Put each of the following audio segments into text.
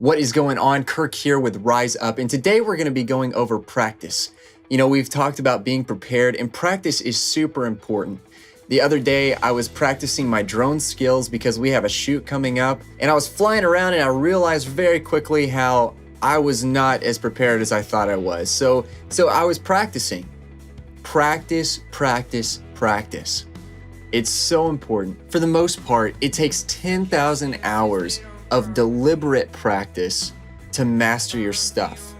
What is going on? Kirk here with Rise Up, and today we're going to be going over practice. You know, we've talked about being prepared, and practice is super important. The other day, I was practicing my drone skills because we have a shoot coming up, and I was flying around and I realized very quickly how I was not as prepared as I thought I was. So I was practicing. Practice, practice, practice. It's so important. For the most part, it takes 10,000 hours of deliberate practice to master your stuff.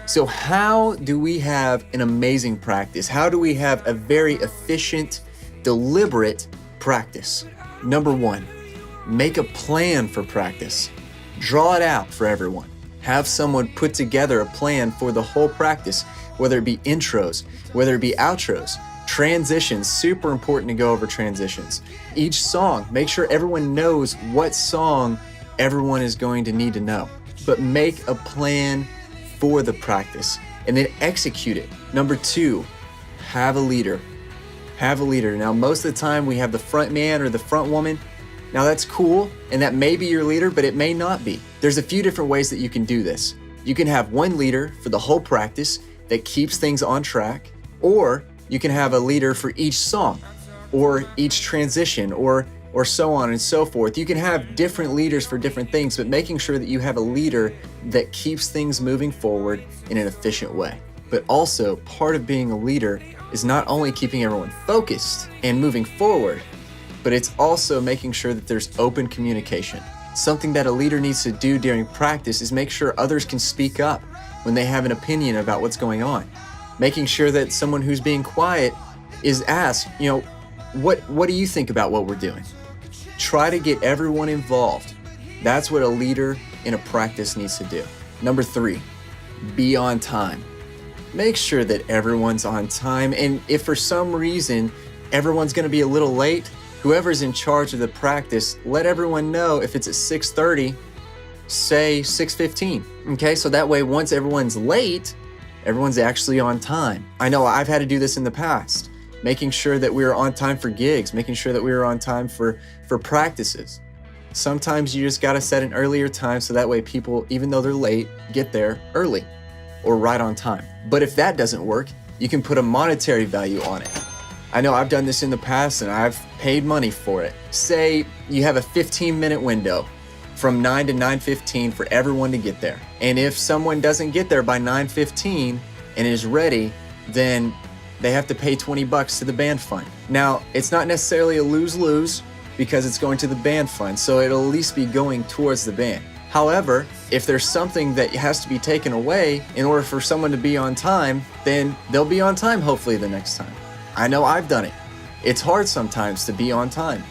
So how do we have an amazing practice? How do we have a very efficient, deliberate practice? Number one, make a plan for practice. Draw it out for everyone. Have someone put together a plan for the whole practice, whether it be intros, whether it be outros, transitions. Super important to go over transitions. Each song, make sure everyone knows what song everyone is going to need to know. But make a plan for the practice and then execute it. Number two, have a leader. Have a leader. Now, most of the time we have the front man or the front woman. Now that's cool, and that may be your leader, but it may not be. There's a few different ways that you can do this. You can have one leader for the whole practice that keeps things on track, or you can have a leader for each song or each transition or so on and so forth. You can have different leaders for different things, but making sure that you have a leader that keeps things moving forward in an efficient way. But also, part of being a leader is not only keeping everyone focused and moving forward, but it's also making sure that there's open communication. Something that a leader needs to do during practice is make sure others can speak up when they have an opinion about what's going on. Making sure that someone who's being quiet is asked, what do you think about what we're doing? Try to get everyone involved. That's what a leader in a practice needs to do. Number three, be on time. Make sure that everyone's on time, and if for some reason everyone's going to be a little late, whoever's in charge of the practice, let everyone know. If it's at 6:30, say 6:15. Okay, so that way once everyone's late, everyone's actually on time. I know I've had to do this in the past, making sure that we were on time for gigs, making sure that we were on time for practices. Sometimes you just gotta set an earlier time so that way people, even though they're late, get there early or right on time. But if that doesn't work, you can put a monetary value on it. I know I've done this in the past and I've paid money for it. Say you have a 15-minute window from 9 to 9:15 for everyone to get there. And if someone doesn't get there by 9:15 and is ready, then they have to pay $20 to the band fund. Now, it's not necessarily a lose-lose because it's going to the band fund, so it'll at least be going towards the band. However, if there's something that has to be taken away in order for someone to be on time, then they'll be on time hopefully the next time. I know I've done it. It's hard sometimes to be on time,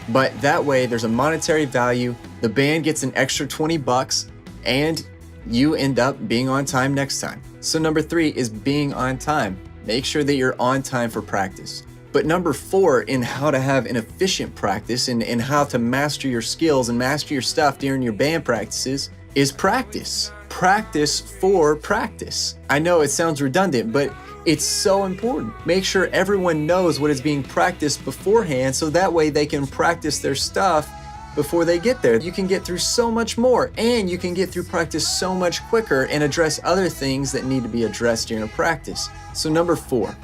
but that way there's a monetary value, the band gets an extra $20, and you end up being on time next time. So number three is being on time. Make sure that you're on time for practice. But number four in how to have an efficient practice and how to master your skills and master your stuff during your band practices is practice. Practice for practice. I know it sounds redundant, but it's so important. Make sure everyone knows what is being practiced beforehand so that way they can practice their stuff before they get there. You can get through so much more, and you can get through practice so much quicker and address other things that need to be addressed during a practice. So number four,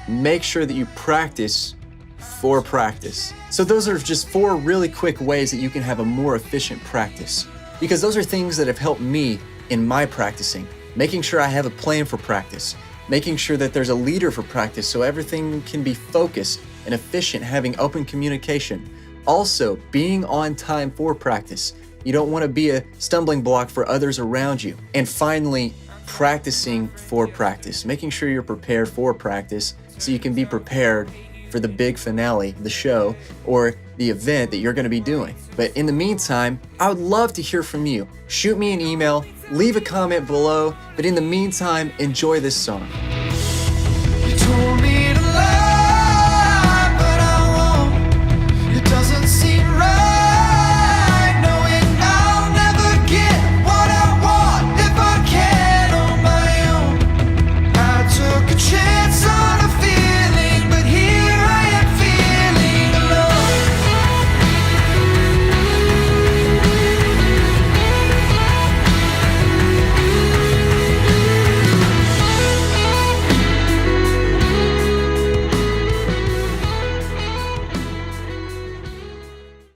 make sure that you practice for practice. So those are just four really quick ways that you can have a more efficient practice, because those are things that have helped me in my practicing. Making sure I have a plan for practice, making sure that there's a leader for practice so everything can be focused and efficient, having open communication. Also, being on time for practice. You don't want to be a stumbling block for others around you. And finally, practicing for practice, making sure you're prepared for practice so you can be prepared for the big finale, the show, or the event that you're going to be doing. But in the meantime, I would love to hear from you. Shoot me an email, leave a comment below, but in the meantime, enjoy this song.